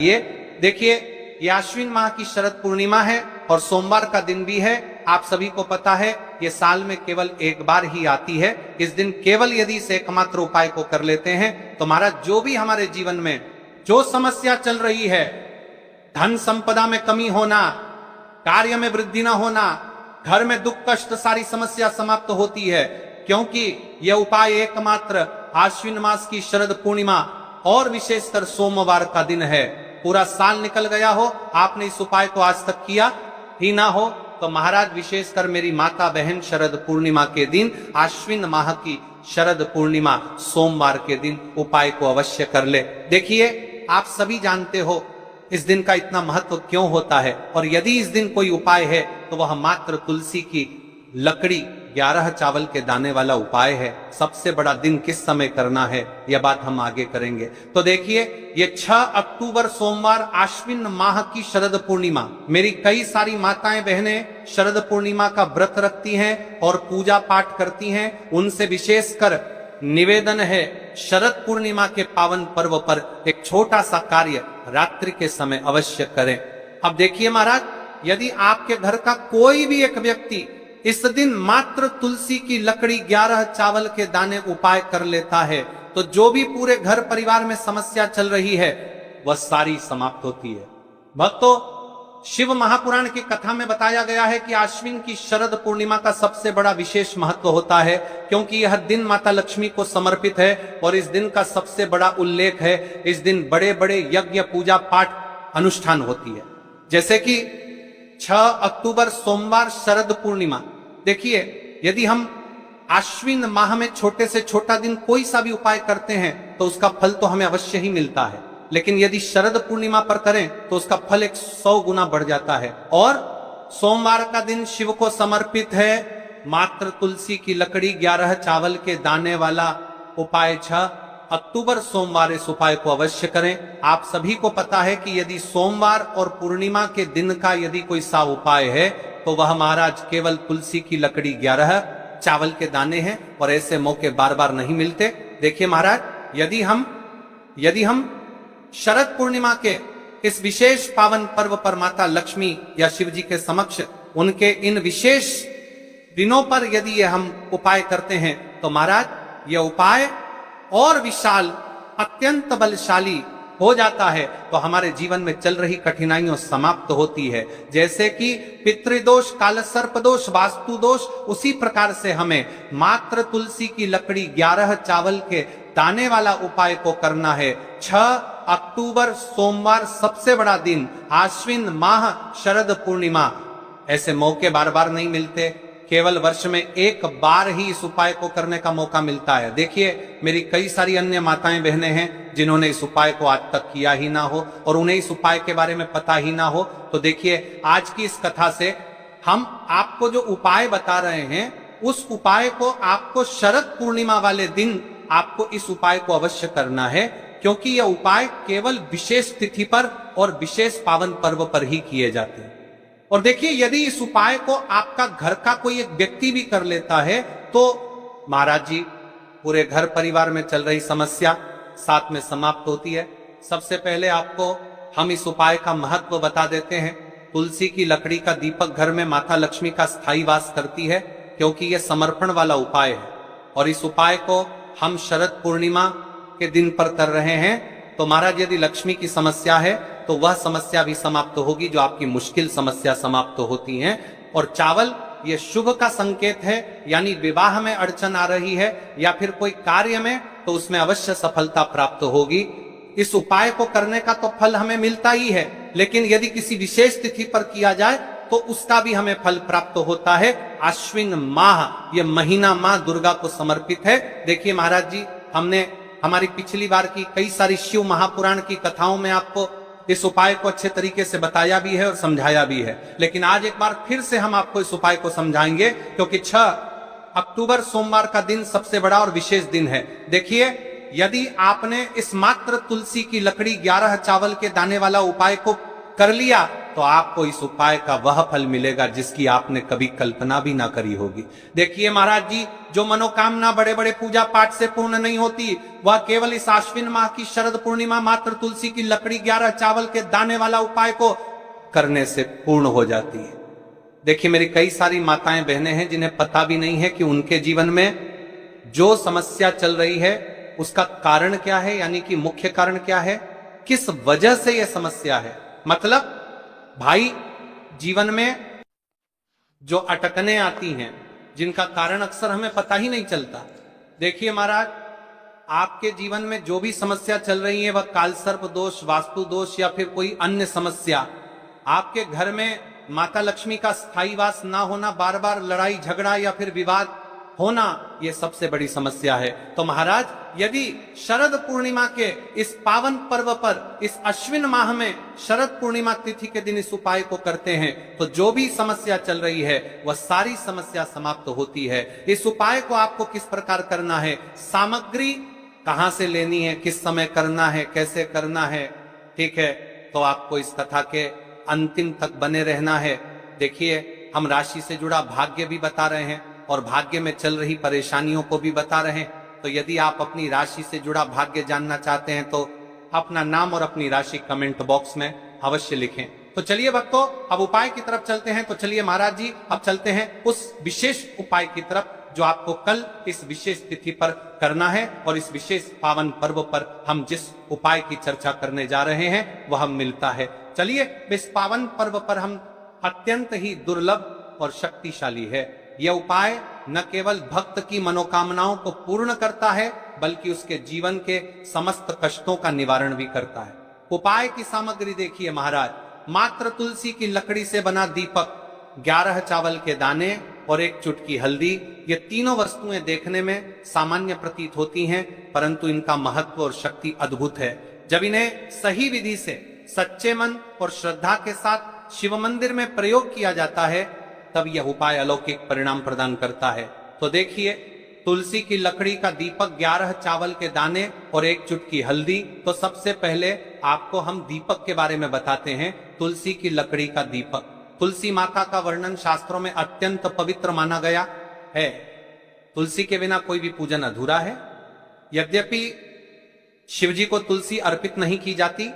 ये देखिए, ये आश्विन माह की शरद पूर्णिमा है और सोमवार का दिन भी है। आप सभी को पता है ये साल में केवल एक बार ही आती है। इस दिन केवल यदि इस एकमात्र उपाय को कर लेते हैं तो महाराज जो भी हमारे जीवन में जो समस्या चल रही है, धन संपदा में कमी होना, कार्य में वृद्धि न होना, घर में दुख कष्ट, सारी समस्या समाप्त होती है, क्योंकि यह उपाय एकमात्र आश्विन मास की शरद पूर्णिमा और विशेषकर सोमवार का दिन है। पूरा साल निकल गया हो, आपने इस उपाय को आज तक किया ही ना हो, तो महाराज विशेषकर मेरी माता बहन शरद पूर्णिमा के दिन, आश्विन माह की शरद पूर्णिमा सोमवार के दिन उपाय को अवश्य कर ले। देखिए, आप सभी जानते हो इस दिन का इतना महत्व क्यों होता है, और यदि इस दिन कोई उपाय है तो वह मात्र तुलसी की लकड़ी 11 चावल के दाने वाला उपाय है। सबसे बड़ा दिन किस समय करना है यह बात हम आगे करेंगे। तो देखिए, ये 6 अक्टूबर सोमवार आश्विन माह की शरद पूर्णिमा, मेरी कई सारी माताएं बहनें शरद पूर्णिमा का व्रत रखती हैं और पूजा पाठ करती हैं। उनसे विशेषकर निवेदन है, शरद पूर्णिमा के पावन पर्व पर एक छोटा सा कार्य रात्रि के समय अवश्य करें। अब देखिए महाराज, यदि आपके घर का कोई भी एक व्यक्ति इस दिन मात्र तुलसी की लकड़ी 11 चावल के दाने उपाय कर लेता है, तो जो भी पूरे घर परिवार में समस्या चल रही है वह सारी समाप्त होती है। भक्तों, शिव महापुराण की कथा में बताया गया है कि आश्विन की शरद पूर्णिमा का सबसे बड़ा विशेष महत्व होता है, क्योंकि यह दिन माता लक्ष्मी को समर्पित है और इस दिन का सबसे बड़ा उल्लेख है। इस दिन बड़े बड़े यज्ञ पूजा पाठ अनुष्ठान होती है, जैसे कि 6 अक्टूबर सोमवार शरद पूर्णिमा। देखिए, यदि हम आश्विन माह में छोटे से छोटा दिन कोई सा भी उपाय करते हैं तो उसका फल तो हमें अवश्य ही मिलता है, लेकिन यदि शरद पूर्णिमा पर करें तो उसका फल 100 गुना बढ़ जाता है। और सोमवार का दिन शिव को समर्पित है। मात्र तुलसी की लकड़ी 11 चावल के दाने वाला उपाय 6 अक्टूबर सोमवार इस उपाय को अवश्य करें। आप सभी को पता है कि यदि सोमवार और पूर्णिमा के दिन का यदि कोई सा उपाय है तो वह महाराज केवल तुलसी की लकड़ी 11 चावल के दाने हैं, और ऐसे मौके बार बार नहीं मिलते। देखिए महाराज, यदि हम शरद पूर्णिमा के इस विशेष पावन पर्व पर माता लक्ष्मी या शिव जी के समक्ष उनके इन विशेष दिनों पर यदि ये हम उपाय करते हैं तो महाराज यह उपाय और विशाल, अत्यंत बलशाली हो जाता है, तो हमारे जीवन में चल रही कठिनाइयों समाप्त होती है। जैसे कि पितृदोष, काल सर्प दोष, वास्तु दोष, उसी प्रकार से हमें मात्र तुलसी की लकड़ी 11 चावल के दाने वाला उपाय को करना है। 6 अक्टूबर सोमवार सबसे बड़ा दिन, आश्विन माह शरद पूर्णिमा, ऐसे मौके बार बार नहीं मिलते, केवल वर्ष में एक बार ही इस उपाय को करने का मौका मिलता है। देखिए, मेरी कई सारी अन्य माताएं बहनें हैं जिन्होंने इस उपाय को आज तक किया ही ना हो और उन्हें इस उपाय के बारे में पता ही ना हो। तो देखिए, आज की इस कथा से हम आपको जो उपाय बता रहे हैं, उस उपाय को आपको शरद पूर्णिमा वाले दिन आपको इस उपाय को अवश्य करना है, क्योंकि यह उपाय केवल विशेष तिथि पर और विशेष पावन पर्व पर ही किए जाते हैं। और देखिए, यदि इस उपाय को आपका घर का कोई एक व्यक्ति भी कर लेता है तो महाराज जी पूरे घर परिवार में चल रही समस्या साथ में समाप्त होती है। सबसे पहले आपको हम इस उपाय का महत्व बता देते हैं। तुलसी की लकड़ी का दीपक घर में माता लक्ष्मी का स्थायी वास करती है, क्योंकि यह समर्पण वाला उपाय है, और इस उपाय को हम शरद पूर्णिमा के दिन पर कर रहे हैं। तो महाराज, यदि लक्ष्मी की समस्या है तो वह समस्या भी समाप्त होगी, जो आपकी मुश्किल समस्या समाप्त होती हैं। और चावल ये शुभ का संकेत है, यानी विवाह में अड़चन आ रही है या फिर कोई कार्य में, तो उसमें अवश्य सफलता प्राप्त होगी। इस उपाय को करने का तो फल हमें मिलता ही है, लेकिन यदि किसी विशेष तिथि पर किया जाए तो उसका भी हमें फल प्राप्त होता है। आश्विन माह, यह महीना मां दुर्गा को समर्पित है। देखिए महाराज जी, हमने हमारी पिछली बार की कई सारी शिव महापुराण की कथाओं में आपको इस उपाय को अच्छे तरीके से बताया भी है और समझाया भी है, लेकिन आज एक बार फिर से हम आपको इस उपाय को समझाएंगे, क्योंकि 6 अक्टूबर सोमवार का दिन सबसे बड़ा और विशेष दिन है। देखिए, यदि आपने इस मात्र तुलसी की लकड़ी 11 चावल के दाने वाला उपाय को कर लिया तो तो आपको इस उपाय का वह फल मिलेगा जिसकी आपने कभी कल्पना भी ना करी होगी। देखिए महाराज जी, जो मनोकामना बड़े बड़े पूजा पाठ से पूर्ण नहीं होती, वह केवल इस आश्विन माह की शरद पूर्णिमा मात्र तुलसी की लकड़ी 11 चावल के दाने वाला उपाय को करने से पूर्ण हो जाती है। देखिए मेरी कई सारी माताएं बहनें हैं जिन्हें पता भी नहीं है कि उनके जीवन में जो समस्या चल रही है उसका कारण क्या है, यानी कि मुख्य कारण क्या है, किस वजह से यह समस्या है। मतलब भाई, जीवन में जो अटकने आती हैं जिनका कारण अक्सर हमें पता ही नहीं चलता। देखिए महाराज, आपके जीवन में जो भी समस्या चल रही है, वह कालसर्प दोष, वास्तु दोष या फिर कोई अन्य समस्या, आपके घर में माता लक्ष्मी का स्थायी वास ना होना, बार बार लड़ाई झगड़ा या फिर विवाद होना, यह सबसे बड़ी समस्या है। तो महाराज, यदि शरद पूर्णिमा के इस पावन पर्व पर, इस अश्विन माह में शरद पूर्णिमा तिथि के दिन इस उपाय को करते हैं तो जो भी समस्या चल रही है वह सारी समस्या समाप्त होती है। इस उपाय को आपको किस प्रकार करना है, सामग्री कहां से लेनी है, किस समय करना है, कैसे करना है, ठीक है, तो आपको इस कथा के अंतिम तक बने रहना है। देखिए, हम राशि से जुड़ा भाग्य भी बता रहे हैं और भाग्य में चल रही परेशानियों को भी बता रहे हैं। तो यदि आप अपनी राशि से जुड़ा भाग्य जानना चाहते हैं तो अपना नाम और अपनी राशि कमेंट बॉक्स में अवश्य लिखें। तो चलिए भक्तों, अब उपाय की तरफ चलते हैं। तो चलिए महाराज जी, अब चलते हैं उस विशेष उपाय की तरफ जो आपको कल इस विशेष तिथि पर करना है, और इस विशेष पावन पर्व पर हम जिस उपाय की चर्चा करने जा रहे हैं वह हम मिलता है। चलिए, इस पावन पर्व पर हम अत्यंत ही दुर्लभ और शक्तिशाली है। यह उपाय न केवल भक्त की मनोकामनाओं को पूर्ण करता है बल्कि उसके जीवन के समस्त कष्टों का निवारण भी करता है। उपाय की सामग्री देखिए महाराज, मात्र तुलसी की लकड़ी से बना दीपक, 11 चावल के दाने और 1 चुटकी हल्दी। ये तीनों वस्तुएं देखने में सामान्य प्रतीत होती हैं, परंतु इनका महत्व और शक्ति अद्भुत है। जब इन्हें सही विधि से, सच्चे मन और श्रद्धा के साथ शिव मंदिर में प्रयोग किया जाता है तब यह उपाय अलौकिक परिणाम प्रदान करता है। तो देखिए, तुलसी की लकड़ी का दीपक, 11 चावल के दाने और 1 चुटकी हल्दी। तो सबसे पहले आपको हम दीपक के बारे में बताते हैं। तुलसी की लकड़ी का दीपक, तुलसी माता का वर्णन शास्त्रों में अत्यंत पवित्र माना गया है। तुलसी के बिना कोई भी पूजन अधूरा है। यद्यपि शिवजी को तुलसी अर्पित नहीं की जाती,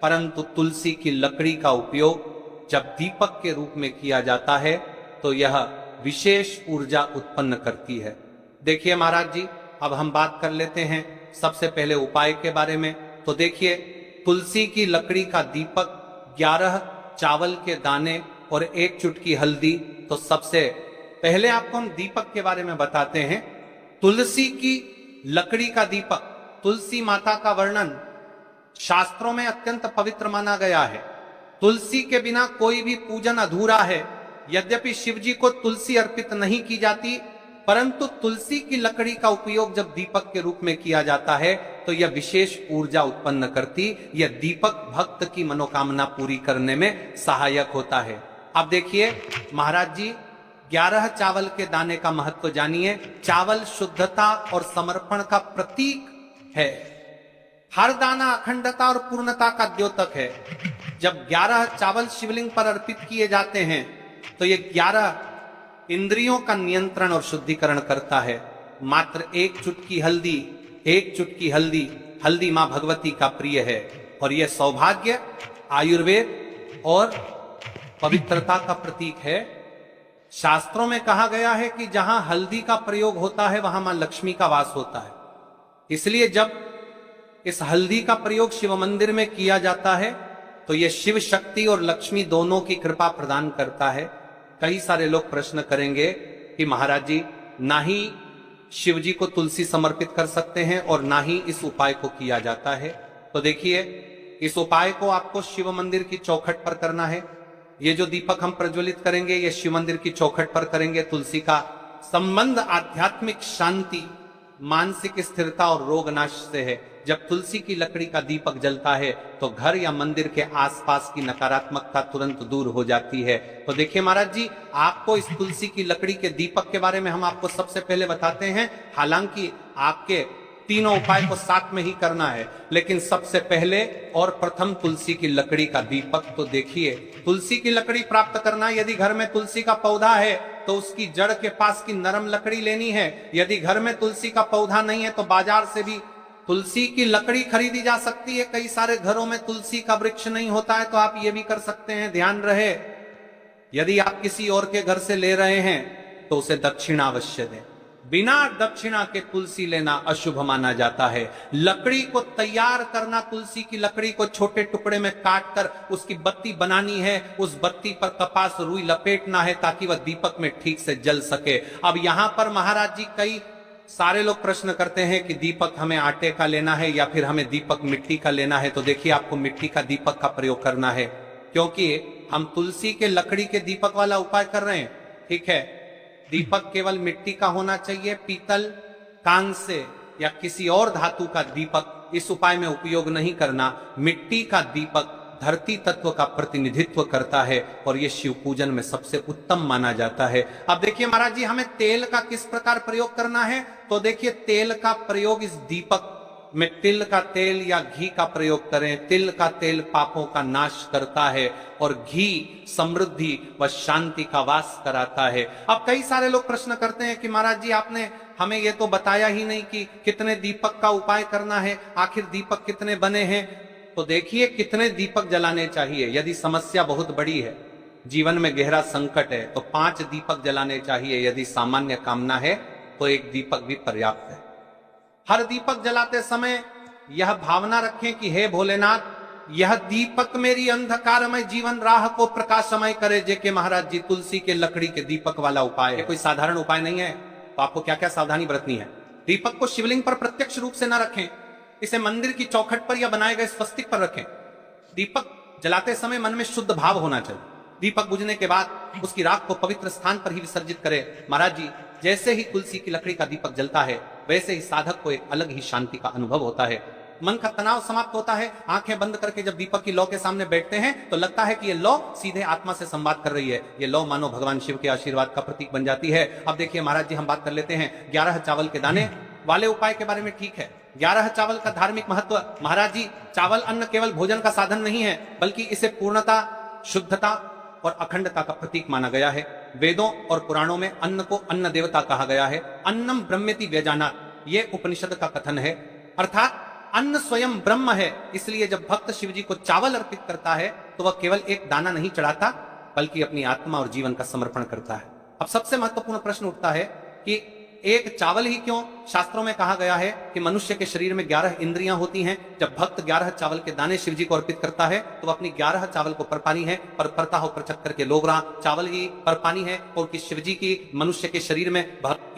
परंतु तुलसी की लकड़ी का उपयोग जब दीपक के रूप में किया जाता है तो यह विशेष ऊर्जा उत्पन्न करती है। देखिए महाराज जी, अब हम बात कर लेते हैं सबसे पहले उपाय के बारे में। तो देखिए, तुलसी की लकड़ी का दीपक, 11 चावल के दाने और 1 चुटकी हल्दी। तो सबसे पहले आपको हम दीपक के बारे में बताते हैं। तुलसी की लकड़ी का दीपक, तुलसी माता का वर्णन शास्त्रों में अत्यंत पवित्र माना गया है। तुलसी के बिना कोई भी पूजन अधूरा है। यद्यपि शिवजी को तुलसी अर्पित नहीं की जाती, परंतु तुलसी की लकड़ी का उपयोग जब दीपक के रूप में किया जाता है तो यह विशेष ऊर्जा उत्पन्न करती, यह दीपक भक्त की मनोकामना पूरी करने में सहायक होता है। अब देखिए महाराज जी, 11 चावल के दाने का महत्व जानिए। चावल शुद्धता और समर्पण का प्रतीक है। हर दाना अखंडता और पूर्णता का द्योतक है। जब 11 चावल शिवलिंग पर अर्पित किए जाते हैं तो ये 11 इंद्रियों का नियंत्रण और शुद्धिकरण करता है। मात्र 1 चुटकी हल्दी, 1 चुटकी हल्दी, हल्दी मां भगवती का प्रिय है और यह सौभाग्य, आयुर्वेद और पवित्रता का प्रतीक है। शास्त्रों में कहा गया है कि जहां हल्दी का प्रयोग होता है वहां मां लक्ष्मी का वास होता है। इसलिए जब इस हल्दी का प्रयोग शिव मंदिर में किया जाता है तो यह शिव शक्ति और लक्ष्मी दोनों की कृपा प्रदान करता है। कई सारे लोग प्रश्न करेंगे कि महाराज जी, ना ही शिव जी को तुलसी समर्पित कर सकते हैं और ना ही इस उपाय को किया जाता है। तो देखिए, इस उपाय को आपको शिव मंदिर की चौखट पर करना है। ये जो दीपक हम प्रज्वलित करेंगे ये शिव मंदिर की चौखट पर करेंगे। तुलसी का संबंध आध्यात्मिक शांति, मानसिक स्थिरता और रोग नाश से है। जब तुलसी की लकड़ी का दीपक जलता है तो घर या मंदिर के आसपास की नकारात्मकता तुरंत दूर हो जाती है। तो देखिए महाराज जी, आपको इस तुलसी की लकड़ी के दीपक के बारे में हम आपको सबसे पहले बताते हैं। हालांकि आपके तीनों उपाय को साथ में ही करना है। लेकिन सबसे पहले और प्रथम तुलसी की लकड़ी का दीपक तो देखिए। तुलसी की लकड़ी प्राप्त करना, यदि घर में तुलसी का पौधा है तो उसकी जड़ के पास की नरम लकड़ी लेनी है। यदि घर में तुलसी का पौधा नहीं है तो बाजार से भी तुलसी की लकड़ी खरीदी जा सकती है। कई सारे घरों में तुलसी का वृक्ष नहीं होता है, तो आप ये भी कर सकते हैं। ध्यान रहे, यदि आप किसी और के घर से ले रहे हैं तो उसे दक्षिणा अवश्य दें। बिना दक्षिणा के तुलसी लेना अशुभ माना जाता है। लकड़ी को तैयार करना, तुलसी की लकड़ी को छोटे टुकड़े में काट कर उसकी बत्ती बनानी है। उस बत्ती पर कपास रुई लपेटना है ताकि वह दीपक में ठीक से जल सके। अब यहां पर महाराज जी, कई सारे लोग प्रश्न करते हैं कि दीपक हमें आटे का लेना है या फिर हमें दीपक मिट्टी का लेना है। तो देखिए, आपको मिट्टी का दीपक का प्रयोग करना है, क्योंकि हम तुलसी के लकड़ी के दीपक वाला उपाय कर रहे हैं। ठीक है, दीपक केवल मिट्टी का होना चाहिए। पीतल, कांस्य या किसी और धातु का दीपक इस उपाय में उपयोग नहीं करना। मिट्टी का दीपक धरती तत्व का प्रतिनिधित्व करता है और यह शिव पूजन में सबसे उत्तम माना जाता है। अब देखिए महाराज जी, हमें तेल का किस प्रकार प्रयोग करना है। तो देखिए, तेल का प्रयोग इस दीपक में तिल का तेल या घी का प्रयोग करें। तिल का तेल पापों का नाश करता है और घी समृद्धि व शांति का वास कराता है। अब कई सारे लोग प्रश्न करते हैं कि महाराज जी, आपने हमें ये तो बताया ही नहीं कि कितने दीपक का उपाय करना है, आखिर दीपक कितने बने हैं। तो देखिए, कितने दीपक जलाने चाहिए। यदि समस्या बहुत बड़ी है, जीवन में गहरा संकट है, तो 5 दीपक जलाने चाहिए। यदि सामान्य कामना है तो 1 दीपक भी पर्याप्त है। हर दीपक जलाते समय यह भावना रखें कि हे भोलेनाथ, यह दीपक मेरी अंधकारमय जीवन राह को प्रकाशमय करे। जेके महाराज जी, तुलसी के लकड़ी के दीपक वाला उपाय है, कोई साधारण उपाय नहीं है। तो आपको क्या क्या सावधानी बरतनी है। दीपक को शिवलिंग पर प्रत्यक्ष रूप से न रखें, इसे मंदिर की चौखट पर या बनाए गए स्वस्तिक पर रखें। दीपक जलाते समय मन में शुद्ध भाव होना चाहिए। दीपक बुझने के बाद उसकी राख को पवित्र स्थान पर ही विसर्जित करें। महाराज जी, जैसे ही तुलसी की लकड़ी का दीपक जलता है, वैसे ही साधक को एक अलग ही शांति का अनुभव होता है। मन का तनाव समाप्त होता है। आंखें बंद करके जब दीपक की लौ के सामने बैठते हैं तो लगता है कि ये लौ सीधे आत्मा से संवाद कर रही है। ये लौ मानो भगवान शिव के आशीर्वाद का प्रतीक बन जाती है। अब देखिए महाराज जी, हम बात कर लेते हैं 11 चावल के दाने वाले उपाय के बारे में। ठीक है, 11 चावल का धार्मिक महत्व। महाराज जी, चावल अन्न केवल भोजन का साधन नहीं है, बल्कि इसे पूर्णता, शुद्धता और अखंडता का प्रतीक माना गया है। वेदों और पुराणों में अन्न को अन्न देवता कहा गया है। अन्नम ब्रह्मेति व्यजानात्, ये उपनिषद का कथन है। अर्थात अन्न स्वयं ब्रह्म है। इसलिए जब भक्त शिव जी को चावल अर्पित करता है तो वह केवल एक दाना नहीं चढ़ाता, बल्कि अपनी आत्मा और जीवन का समर्पण करता है। अब सबसे महत्वपूर्ण प्रश्न उठता है कि एक चावल ही क्यों। शास्त्रों में कहा गया है कि मनुष्य के शरीर में 11 इंद्रियां होती हैं। जब भक्त 11 चावल के दाने शिव जी को अर्पित करता है तो वह अपनी 11 चावल को परपानी है, पर परता हो प्रचक करके लोगरा चावल ही परपानी है और कि शिव जी की मनुष्य के शरीर में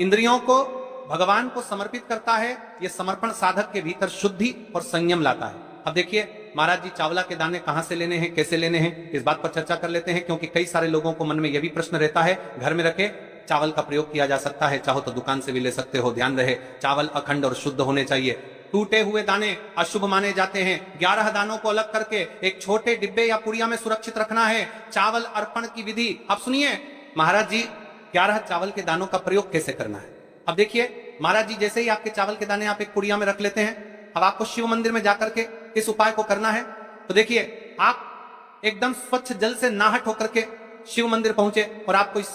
इंद्रियों को भगवान को समर्पित करता है। यह समर्पण साधक के भीतर शुद्धि और संयम लाता है। अब देखिए महाराज जी, चावला के दाने कहां से लेने हैं, कैसे लेने हैं, इस बात पर चर्चा कर लेते हैं। क्योंकि कई सारे लोगों को मन में यह भी प्रश्न रहता है। घर में रखे चावल का प्रयोग किया जा सकता है, चाहो तो दुकान से भी ले सकते हो। ध्यान रहे, चावल अखंड और शुद्ध होने चाहिए। टूटे हुए दाने अशुभ माने जाते हैं। 11 दानों को अलग करके एक छोटे डिब्बे या पुड़िया में सुरक्षित रखना है। चावल अर्पण की विधि अब सुनिए महाराज जी, 11 चावल के दानों का प्रयोग कैसे करना है। अब देखिए महाराज जी, जैसे ही आपके चावल के दाने आप एक पुड़िया में रख लेते हैं, अब आपको शिव मंदिर में जाकर के इस उपाय को करना है। तो देखिए, आप एकदम स्वच्छ जल से नहाट होकर के शिव मंदिर पहुंचे और आपको इस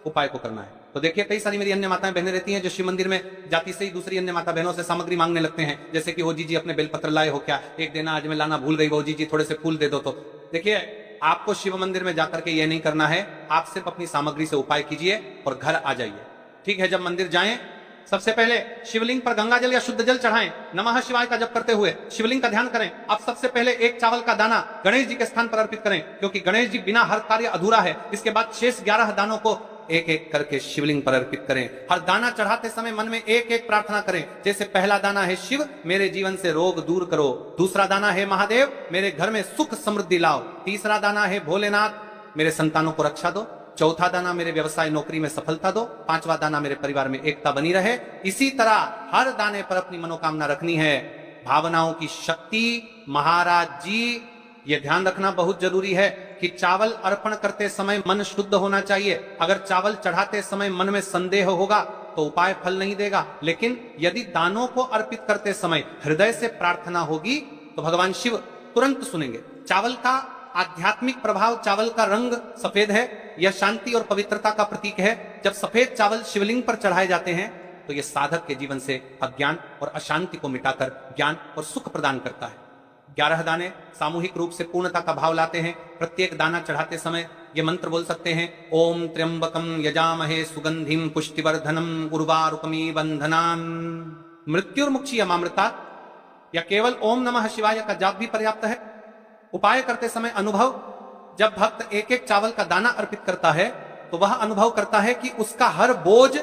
उपाय को करना है। तो देखिए, कई सारी मेरी अन्य माताएं बहनें रहती हैं जो शिव मंदिर में जाती से ही दूसरी अन्य माता बहनों से सामग्री मांगने लगते हैं। जैसे कि वो जी अपने बेलपत्र लाए हो क्या, एक देना, आज मैं लाना भूल गई, वो जी थोड़े से फूल दे दो। तो देखिए, आपको शिव मंदिर में जाकर के ये नहीं करना है। आप सिर्फ अपनी सामग्री से उपाय कीजिए और घर आ जाइए। ठीक है, जब मंदिर जाएं, सबसे पहले शिवलिंग पर गंगा जल या शुद्ध जल चढ़ाएं। नमः शिवाय का जप करते हुए शिवलिंग का ध्यान करें। अब सबसे पहले एक चावल का दाना गणेश जी के स्थान पर अर्पित करें, क्योंकि गणेश जी बिना हर कार्य अधूरा है। इसके बाद शेष 11 दानों को एक एक करके शिवलिंग पर अर्पित करें। हर दाना चढ़ाते समय मन में एक एक प्रार्थना करें। जैसे पहला दाना है, शिव मेरे जीवन से रोग दूर करो। दूसरा दाना है, महादेव मेरे घर में सुख समृद्धि लाओ। तीसरा दाना है, भोलेनाथ मेरे संतानों को रक्षा दो। चौथा दाना, मेरे व्यवसाय नौकरी में सफलता दो। पांचवा दाना, मेरे परिवार में एकता बनी रहे। इसी तरह हर दाने पर अपनी मनोकामना रखनी है। भावनाओं की शक्ति, महाराज जी ये ध्यान रखना बहुत जरूरी है कि चावल अर्पण करते समय मन शुद्ध होना चाहिए। अगर चावल चढ़ाते समय मन में संदेह होगा तो उपाय फल नहीं देगा। लेकिन यदि दानों को अर्पित करते समय हृदय से प्रार्थना होगी तो भगवान शिव तुरंत सुनेंगे। चावल का आध्यात्मिक प्रभाव, चावल का रंग सफेद है, यह शांति और पवित्रता का प्रतीक है। जब सफेद चावल शिवलिंग पर चढ़ाए जाते हैं तो यह साधक के जीवन से अज्ञान और अशांति को मिटाकर ज्ञान और सुख प्रदान करता है। 11 दाने सामूहिक रूप से पूर्णता का भाव लाते हैं। प्रत्येक दाना चढ़ाते समय ये मंत्र बोल सकते हैं, ओम त्र्यंबकम यजामहे सुगंधिम पुष्टिवर्धनम उर्वारुकमी बंधनान मृत्युर्मुक्षी अमामृता। या केवल ओम नमः शिवाय का जाप भी पर्याप्त है। उपाय करते समय अनुभव, जब भक्त एक एक चावल का दाना अर्पित करता है तो वह अनुभव करता है कि उसका हर बोझ,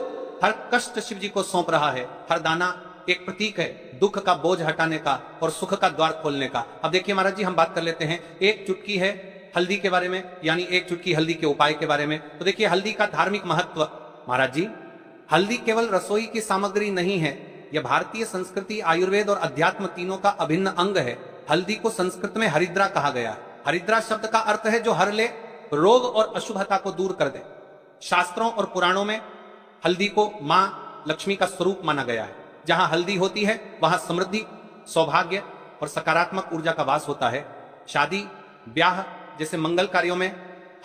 हर कष्ट शिव जी को सौंप रहा है। हर दाना एक प्रतीक है दुख का बोझ हटाने का और सुख का द्वार खोलने का। अब देखिए महाराज जी, हम बात कर लेते हैं। एक चुटकी है हल्दी के बारे में, यानी एक चुटकी हल्दी के उपाय के बारे में। तो देखिए हल्दी का धार्मिक महत्व। महाराज जी, हल्दी केवल रसोई की सामग्री नहीं है, यह भारतीय संस्कृति, आयुर्वेद और अध्यात्म तीनों का अभिन्न अंग है। हल्दी को संस्कृत में हरिद्रा कहा गया। हरिद्रा शब्द का अर्थ है जो हर ले, रोग और अशुभता को दूर कर दे। शास्त्रों और पुराणों में हल्दी को मां लक्ष्मी का स्वरूप माना गया है। जहां हल्दी होती है वहां समृद्धि, सौभाग्य और सकारात्मक ऊर्जा का वास होता है। शादी, ब्याह जैसे मंगल कार्यों में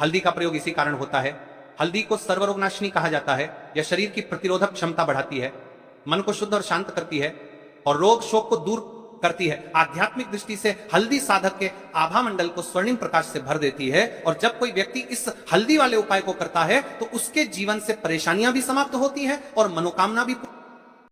हल्दी का प्रयोग इसी कारण होता है। हल्दी को सर्वरोगनाशिनी कहा जाता है। यह शरीर की प्रतिरोधक क्षमता बढ़ाती है, मन को शुद्ध और शांत करती है और रोग शोक को दूर करती है। आध्यात्मिक दृष्टि से हल्दी साधक के आभा मंडल को स्वर्णिम प्रकाश से भर देती है। और जब कोई व्यक्ति इस हल्दी वाले उपाय को करता है तो उसके जीवन से परेशानियां भी समाप्त होती है और मनोकामना भी